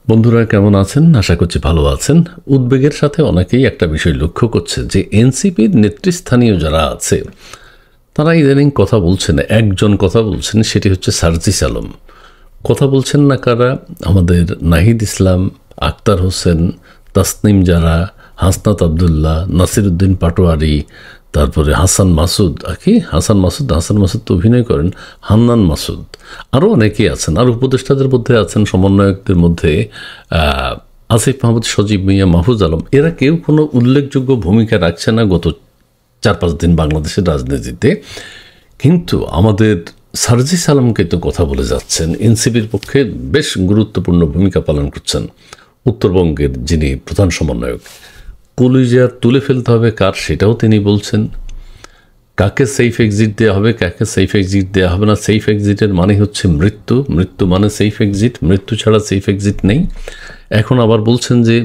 বন্ধুরা কেমন আছেন? আশা করছি ভালো আছেন। উদ্বেগের সাথে অনেকেই একটা বিষয় লক্ষ্য করছে যে এনসিপির নেতৃস্থানীয় যারা আছে তারা ইদানিং কথা বলছেন, একজন কথা বলছেন, সেটি হচ্ছে সার্জিস আলম। কথা বলছেন না কারা? আমাদের নাহিদ ইসলাম, আক্তার হোসেন, তাসনিম জারা, হাসনাত আবদুল্লাহ, নাসিরুদ্দিন পাটোয়ারি, তারপরে হাসান মাসুদ হাসান মাসুদ তো অভিনয় করেন, হান্নান মাসুদ, আরও অনেকেই আছেন। আর উপদেষ্টাদের মধ্যে আছেন, সমন্বয়কদের মধ্যে আসিফ মাহমুদ, সজীব মিয়া, মাহফুজ আলম। এরা কেউ কোনো উল্লেখযোগ্য ভূমিকা রাখছে না গত 4-5 দিন বাংলাদেশের রাজনীতিতে। কিন্তু আমাদের সার্জিস আলমকে তো কথা বলে যাচ্ছেন, এনসিপির পক্ষে বেশ গুরুত্বপূর্ণ ভূমিকা পালন করছেন উত্তরবঙ্গের যিনি প্রধান সমন্বয়ক। কলিজা তুলে ফেলতে হবে কার, সেটাও তিনি বলছেন। কাকে সেফ এক্সিট দেওয়া হবে, কাকে সেফ এক্সিট দেওয়া হবে না। সেফ এক্সিটের মানে হচ্ছে মৃত্যু, মৃত্যু মানে সেফ এক্সিট, মৃত্যু ছাড়া সেফ এক্সিট নেই। এখন আবার বলছেন যে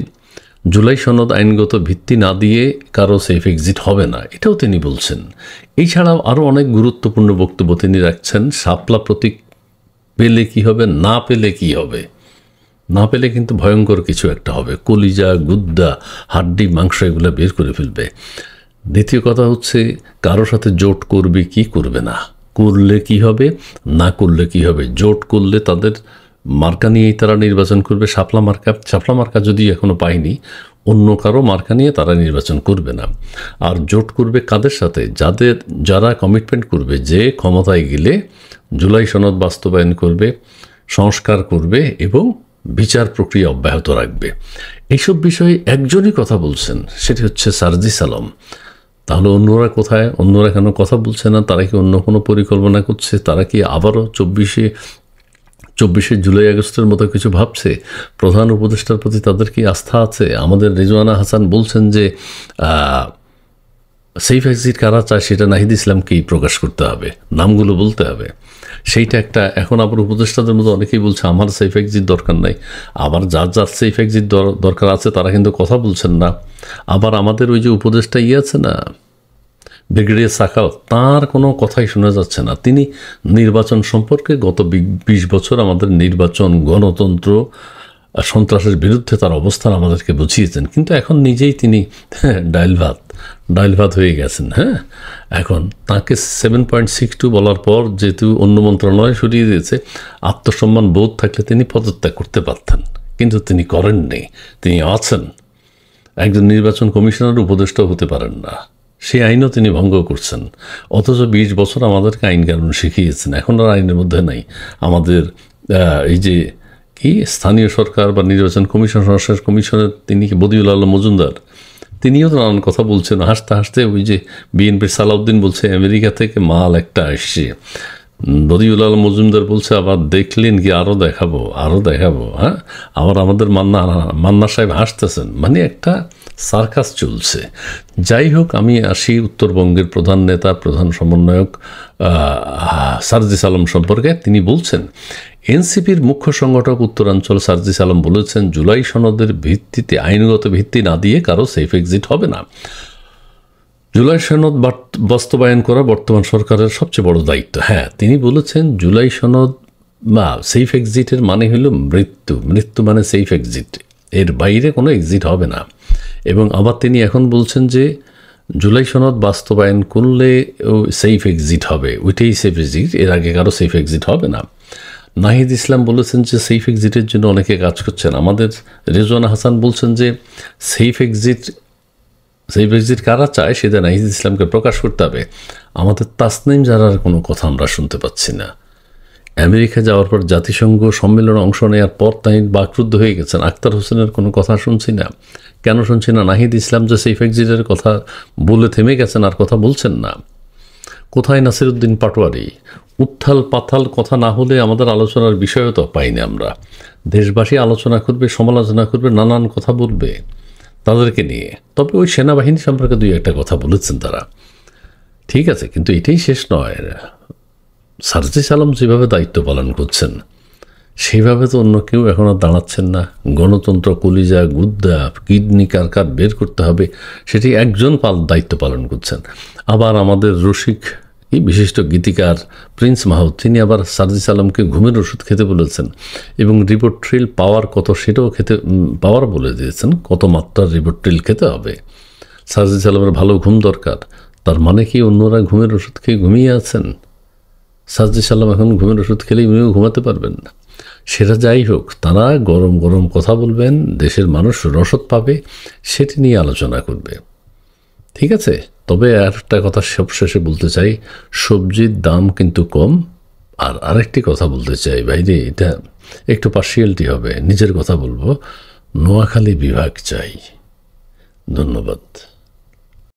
জুলাই সনদ আইনগত ভিত্তি না দিয়ে কারো সেফ এক্সিট হবে না, এটাও তিনি বলছেন। এছাড়াও আরও অনেক গুরুত্বপূর্ণ বক্তব্য তিনি রাখছেন। শাপলা প্রতীক পেলে কি হবে, না পেলে কি হবে। না পেলে কিন্তু ভয়ঙ্কর কিছু একটা হবে, কলিজা, গুদ্দা, হাড্ডি, মাংস এগুলো বের করে ফেলবে। দ্বিতীয় কথা হচ্ছে কারো সাথে জোট করবে কি করবে না, করলে কি হবে, না করলে কি হবে। জোট করলে তাদের মার্কা নিয়েই তারা নির্বাচন করবে, শাপলা মার্কা যদি এখনও পায়নি, অন্য কারো মার্কা নিয়ে তারা নির্বাচন করবে না। আর জোট করবে কাদের সাথে? যারা কমিটমেন্ট করবে যে ক্ষমতায় গেলে জুলাই সনদ বাস্তবায়ন করবে, সংস্কার করবে এবং বিচার প্রক্রিয়া অব্যাহত রাখবে। এইসব বিষয়ে একজনই কথা বলছেন, সেটি হচ্ছে সার্জিস আলম। তাহলে অন্যরা কোথায়? অন্যরা কেন কথা বলছে না? তারা কি অন্য কোনো পরিকল্পনা করছে? তারা কি আবারও 24শে জুলাই আগস্টের মতো কিছু ভাবছে? প্রধান উপদেষ্টার প্রতি তাদের কি আস্থা আছে? আমাদের রিজওয়ানা হাসান বলছেন যে সেফ এক্সিট কারা চায় সেটা নাহিদ ইসলামকেই প্রকাশ করতে হবে, নামগুলো বলতে হবে। সেইটা একটা। এখন আবার উপদেষ্টাদের মধ্যে অনেকেই বলছে আমার সেফ এক্সিট দরকার নাই। আবার যার সেফ এক্সিট দরকার আছে তারা কিন্তু কথা বলছেন না। আবার আমাদের ওই যে উপদেষ্টা আছে না, ব্রিগেডিয়ার সাখাওয়াত, তাঁর কোনো কথাই শোনা যাচ্ছে না। তিনি নির্বাচন সম্পর্কে গত 20 বছর আমাদের নির্বাচন, গণতন্ত্র, সন্ত্রাসের বিরুদ্ধে তার অবস্থান আমাদেরকে বুঝিয়েছেন, কিন্তু এখন নিজেই তিনি ডাইল ভাত হয়ে গেছেন। এখন তাকে 7.62 বলার পর যেহেতু অন্য মন্ত্রণালয় সরিয়ে দিয়েছে, আত্মসম্মান বোধ থাকলে তিনি পদত্যাগ করতে পারতেন, কিন্তু তিনি করেননি। তিনি আছেন, একজন নির্বাচন কমিশনার উপদেষ্টাও হতে পারেন না, সেই আইনও তিনি ভঙ্গ করছেন। অথচ 20 বছর আমাদেরকে আইন কানুন শিখিয়েছেন, এখন আর আইনের মধ্যে নাই। আমাদের এই যে স্থানীয় সরকার বা নির্বাচন কমিশন, সংস্কার কমিশনের তিনি বদিউল আলম মজুমদার, তিনিও তো নানান কথা বলছেন। হাসতে হাসতে ওই যে বিএনপির সালাউদ্দিন বলছে আমেরিকা থেকে মাল একটা আসছে, বদিউল আলম মজুমদার বলছে আবার দেখলেন কি আরও দেখাবো। আবার আমাদের মান্না সাহেব হাসতেছেন, মানে একটা সার্কাস চলছে। যাই হোক, আমি আসি উত্তরবঙ্গের প্রধান নেতা, প্রধান সমন্বয়ক সার্জিস আলম সম্পর্কে। তিনি বলছেন, এনসিপির মুখ্য সংগঠক উত্তরাঞ্চল সার্জিস আলম বলেছেন জুলাই সনদের ভিত্তিতে, আইনগত ভিত্তি না দিয়ে কারো সেফ এক্সিট হবে না। জুলাই সনদ বাস্তবায়ন করা বর্তমান সরকারের সবচেয়ে বড় দায়িত্ব। তিনি বলেছেন জুলাই সনদ বা সেফ এক্সিটের মানে হলো মৃত্যু, মৃত্যু মানে সেফ এক্সিট, এর বাইরে কোনো এক্সিট হবে না। এবং আবার তিনি এখন বলছেন যে জুলাই সনদ বাস্তবায়ন করলে সেফ এক্সিট হবে, ওইটাই সেফ এক্সিট, এর আগে কারো সেফ এক্সিট হবে না। নাহিদ ইসলাম বলেছেন যে সেফ এক্সিটের জন্য অনেকে কাজ করছেন। আমাদের রিজওয়ানা হাসান বলছেন যে সেফ এক্সিট কারা চায় সেটা নাহিদ ইসলামকে প্রকাশ করতে হবে। আমাদের তাসনিম জারার কোনো কথা আমরা শুনতে পাচ্ছি না। আমেরিকা যাওয়ার পর জাতিসংঘ সম্মেলনে অংশ নেওয়ার পর তাই বাকরুদ্ধ হয়ে গেছেন। আক্তার হোসেনের কোনো কথা শুনছি না। কেন শুনছি না? নাহিদ ইসলাম যে সেফ এক্সিটের কথা বলে থেমে গেছেন, আর কথা বলছেন না। কোথায় নাসিরুদ্দিন পাটোয়ারি? উত্থাল পাথাল কথা না হলে আমাদের আলোচনার বিষয়ও তো পাইনি আমরা। দেশবাসী আলোচনা করবে, সমালোচনা করবে, নানান কথা বলবে তাদেরকে নিয়ে। তবে ওই সেনাবাহিনী সম্পর্কে 2-1টা কথা বলেছেন তারা, ঠিক আছে, কিন্তু এটাই শেষ নয়। সার্জিস আলম যেভাবে দায়িত্ব পালন করছেন সেভাবে তো অন্য কেউ এখন আর দাঁড়াচ্ছেন না। গণতন্ত্র, কলিজা, গুদ্দা, কিডনি কার বের করতে হবে, সেটি একজন দায়িত্ব পালন করছেন। আবার আমাদের রসিক কি বিশিষ্ট গীতিকার প্রিন্স মাহমুদ, তিনি আবার সার্জিস আলমকে ঘুমের ওষুধ খেতে বলেছেন এবং রিবোট্রিল পাওয়ার কত সেটাও পাওয়ার বলে দিয়েছেন, কত মাত্রার রিবোট্রিল খেতে হবে। সার্জিস আলমের ভালো ঘুম দরকার, তার মানে কি অন্যরা ঘুমের ওষুধ খেয়ে ঘুমিয়ে আছেন? সার্জিস আলম এখন ঘুমের ওষুধ খেলেই উনিও ঘুমাতে পারবেন না। সেটা যাই হোক, তারা গরম গরম কথা বলবেন, দেশের মানুষ রসদ পাবে, সেটি নিয়ে আলোচনা করবে, ঠিক আছে? তবে আর একটা কথা সবশেষে বলতে চাই, সবজির দাম কিন্তু কম। আর আরেকটি কথা বলতে চাই ভাইরে, এটা একটু পার্সিয়ালিটি হবে, নিজের কথা বলবো, নোয়াখালী বিভাগ চাই। ধন্যবাদ।